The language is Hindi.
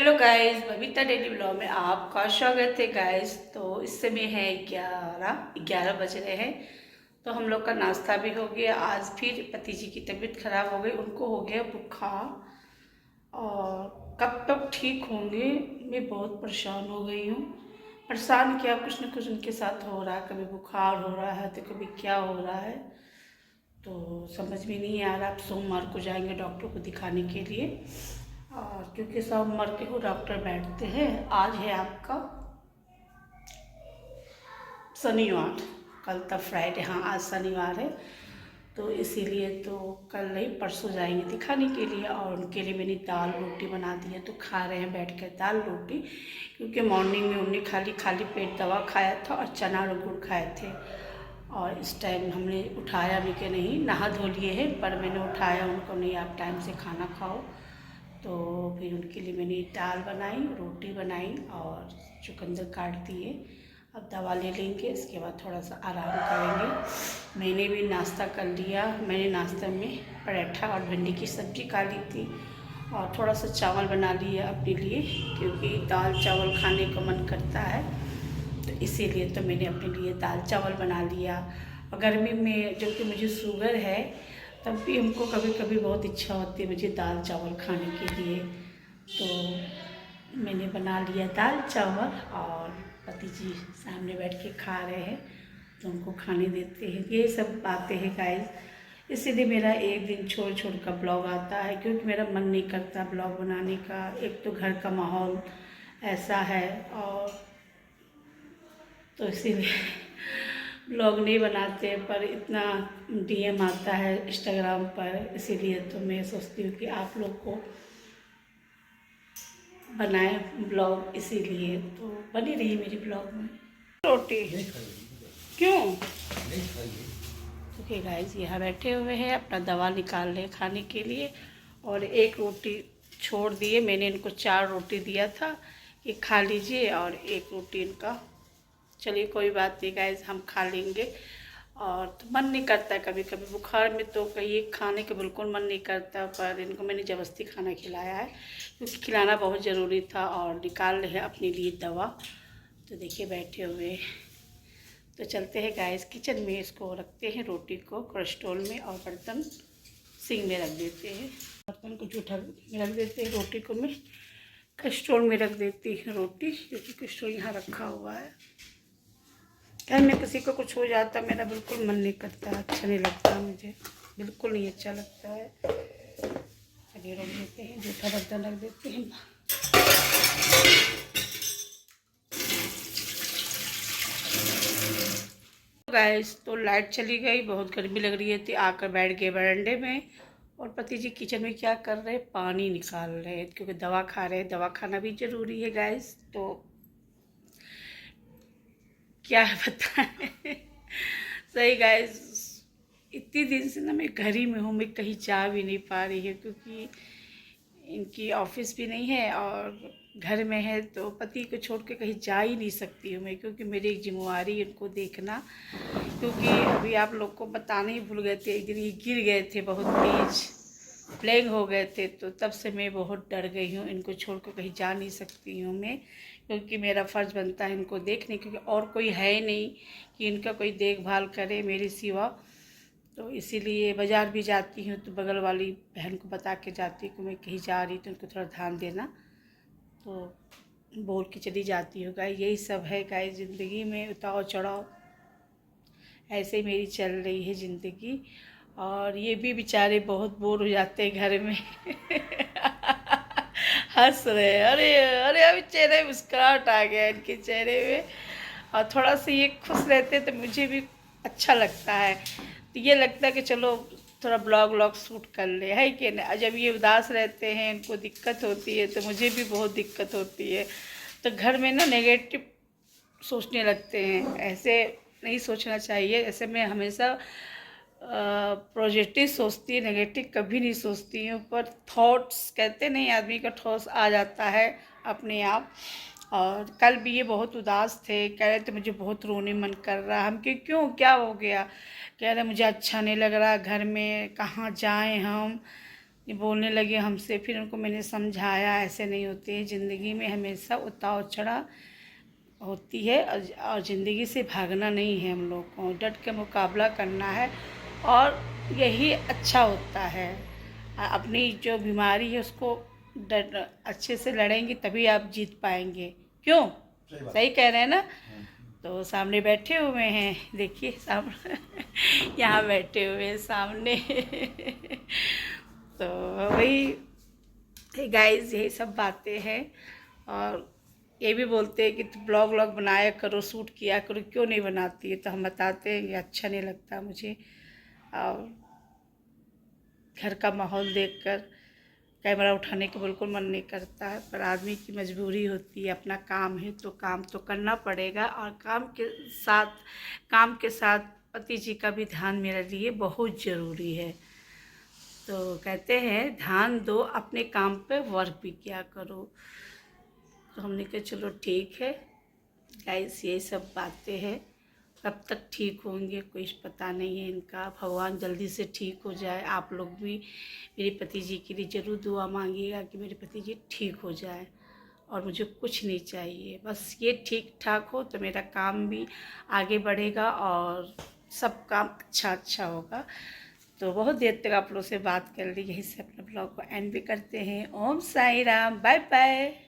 Hello guys, Babita daily blog में आपका स्वागत है गाइस। तो इस समय है 11 बज रहे हैं। तो हम लोग का नाश्ता भी हो गया। आज फिर पति जी की तबीयत खराब हो गई, उनको हो गया बुखार। और कब तक ठीक होंगे, मैं बहुत परेशान हो गई हूँ। परेशान क्या, कुछ न कुछ उनके साथ हो रहा है। कभी बुखार हो रहा है तो कभी क्या हो रहा है, तो समझ में नहीं आ रहा। अब सोमवार को जाएंगे डॉक्टर को दिखाने के लिए। और क्योंकि सोमवार के को डॉक्टर बैठते हैं। आज है आपका शनिवार, कल तक फ्राइडे, हाँ आज शनिवार है। तो इसीलिए तो कल नहीं परसों जाएंगे दिखाने के लिए। और उनके लिए मैंने दाल रोटी बना दी है, तो खा रहे हैं बैठ कर दाल रोटी। क्योंकि मॉर्निंग में उन्हें खाली खाली पेट दवा खाया था और चना और गुड़ खाए थे। और इस टाइम हमने उठाया भी कि नहीं, नहा धो लिए हैं, पर मैंने उठाया उनको, नहीं आप टाइम से खाना खाओ। तो फिर उनके लिए मैंने दाल बनाई, रोटी बनाई और चुकंदर काट दिए। अब दवा ले लेंगे, इसके बाद थोड़ा सा आराम करेंगे। मैंने भी नाश्ता कर लिया। मैंने नाश्ते में पराठा और भिंडी की सब्ज़ी खा ली थी और थोड़ा सा चावल बना लिया अपने लिए, क्योंकि दाल चावल खाने का मन करता है। तो इसीलिए तो मैंने अपने लिए दाल चावल बना लिया। और गर्मी में जो कि मुझे शुगर है, तब भी हमको कभी कभी बहुत इच्छा होती है मुझे दाल चावल खाने के लिए। तो मैंने बना लिया दाल चावल और पति जी सामने बैठ के खा रहे हैं, तो उनको खाने देते हैं। ये सब बातें हैं गाइस। इसीलिए मेरा एक दिन छोड़ छोड़ कर ब्लॉग आता है, क्योंकि मेरा मन नहीं करता ब्लॉग बनाने का। एक तो घर का माहौल ऐसा है, और तो इसीलिए ब्लॉग नहीं बनाते। पर इतना डीएम आता है इंस्टाग्राम पर, इसीलिए तो मैं सोचती हूँ कि आप लोग को बनाए ब्लॉग, इसीलिए तो बनी रही मेरी ब्लॉग में। रोटी क्यों? ओके गाइस, यहाँ बैठे हुए हैं, अपना दवा निकाल रहे खाने के लिए। और एक रोटी छोड़ दिए, मैंने इनको 4 रोटी दिया था कि खा लीजिए, और एक रोटी इनका, चलिए कोई बात नहीं गाइस, हम खा लेंगे। और तो मन नहीं करता कभी कभी बुखार में, तो कहीं खाने का बिल्कुल मन नहीं करता। पर इनको मैंने ज़बरदस्ती खाना खिलाया है, क्योंकि खिलाना बहुत ज़रूरी था। और निकाल रहे हैं अपने लिए दवा। तो देखिए बैठे हुए। तो चलते हैं गाइस किचन में, इसको रखते हैं रोटी को कोलेस्ट्रॉल में, और बर्तन सिंक में रख देते हैं। बर्तन को जूठा में रख देते हैं, रोटी को मैं कोलेस्ट्रॉल में रख देती हूँ रोटी, क्योंकि कोलेस्ट्रॉल यहाँ रखा हुआ है। घर में किसी को कुछ हो जाता, मेरा बिल्कुल मन नहीं करता, अच्छा नहीं लगता, मुझे बिल्कुल नहीं अच्छा लगता है। चलिए रख देते हैं, जूठा बर्तन रख देते हैं। गैस तो लाइट चली गई, बहुत गर्मी लग रही थी, आकर बैठ गए बरामदे में। और पति जी किचन में क्या कर रहे हैं, पानी निकाल रहे हैं, क्योंकि दवा खा रहे हैं, दवा खाना भी ज़रूरी है गैस। तो क्या बताएं सही गाइस, इतनी दिन से ना मैं घर ही में हूँ, मैं कहीं जा भी नहीं पा रही हूँ, क्योंकि इनकी ऑफिस भी नहीं है और घर में है। तो पति को छोड़ के कहीं जा ही नहीं सकती हूँ मैं, क्योंकि मेरी एक जिम्मेवारी इनको देखना। क्योंकि अभी आप लोग को बताने ही भूल गए थे, एक दिन ये गिर गए थे बहुत तेज, प्लेग हो गए थे। तो तब से मैं बहुत डर गई हूँ, इनको छोड़ कर कहीं जा नहीं सकती हूँ मैं, क्योंकि मेरा फ़र्ज़ बनता है इनको देखने, क्योंकि और कोई है नहीं कि इनका कोई देखभाल करे मेरे सिवा। तो इसीलिए बाज़ार भी जाती हूँ तो बगल वाली बहन को बता के जाती हूँ कि मैं कहीं जा रही, तो उनको थोड़ा ध्यान देना, तो बोल के चली जाती हूँ। गाइस यही सब है गाइस, ज़िंदगी में उतार चढ़ाव ऐसे ही मेरी चल रही है ज़िंदगी। और ये भी बेचारे बहुत बोर हो जाते हैं घर में हंस रहे हैं, अरे अरे अभी चेहरे में मुस्कुराहट आ गया इनके चेहरे में। और थोड़ा सा ये खुश रहते तो मुझे भी अच्छा लगता है। तो ये लगता है कि चलो थोड़ा ब्लॉग शूट कर ले, है कि नहीं। जब ये उदास रहते हैं, इनको दिक्कत होती है, तो मुझे भी बहुत दिक्कत होती है। तो घर में ना नेगेटिव सोचने लगते हैं, ऐसे नहीं सोचना चाहिए। ऐसे मैं हमेशा पॉजिटिव सोचती, नेगेटिव कभी नहीं सोचती हूँ। पर थॉट्स कहते नहीं, आदमी का थॉट्स आ जाता है अपने आप। और कल भी ये बहुत उदास थे, कह रहे थे मुझे बहुत रोने मन कर रहा। हम कि क्यों, क्या हो गया? कह रहे मुझे अच्छा नहीं लग रहा घर में, कहाँ जाएं हम। ये बोलने लगे हमसे। फिर उनको मैंने समझाया ऐसे नहीं होते, ज़िंदगी में हमेशा उतार चढ़ाव होती है और ज़िंदगी से भागना नहीं है, हम लोग को डट के मुकाबला करना है और यही अच्छा होता है। अपनी जो बीमारी है उसको डट अच्छे से लड़ेंगे तभी आप जीत पाएंगे। क्यों? सही कह रहे हैं ना? तो सामने बैठे हुए हैं, देखिए सामने यहाँ बैठे हुए हैं सामने तो वही गाइस, यही सब बातें हैं। और ये भी बोलते हैं कि तुम ब्लॉग व्लॉग बनाया करो, शूट किया करो, क्यों नहीं बनाती है? तो हम बताते हैं कि अच्छा नहीं लगता मुझे, और घर का माहौल देखकर कैमरा उठाने का बिल्कुल मन नहीं करता है। पर आदमी की मजबूरी होती है, अपना काम है तो काम तो करना पड़ेगा। और काम के साथ पति जी का भी ध्यान मेरे लिए बहुत ज़रूरी है। तो कहते हैं ध्यान दो अपने काम पे, वर्क भी किया करो। तो हमने कहा चलो ठीक है गाइस, ये सब बातें हैं। कब तक ठीक होंगे कुछ पता नहीं है इनका। भगवान जल्दी से ठीक हो जाए। आप लोग भी मेरे पति जी के लिए ज़रूर दुआ मांगिएगा कि मेरे पति जी ठीक हो जाए। और मुझे कुछ नहीं चाहिए, बस ये ठीक ठाक हो तो मेरा काम भी आगे बढ़ेगा और सब काम अच्छा अच्छा होगा। तो बहुत देर तक आप लोग से बात कर ली, यहीं से अपने ब्लॉग को एंड भी करते हैं। ओम साई राम, बाय बाय।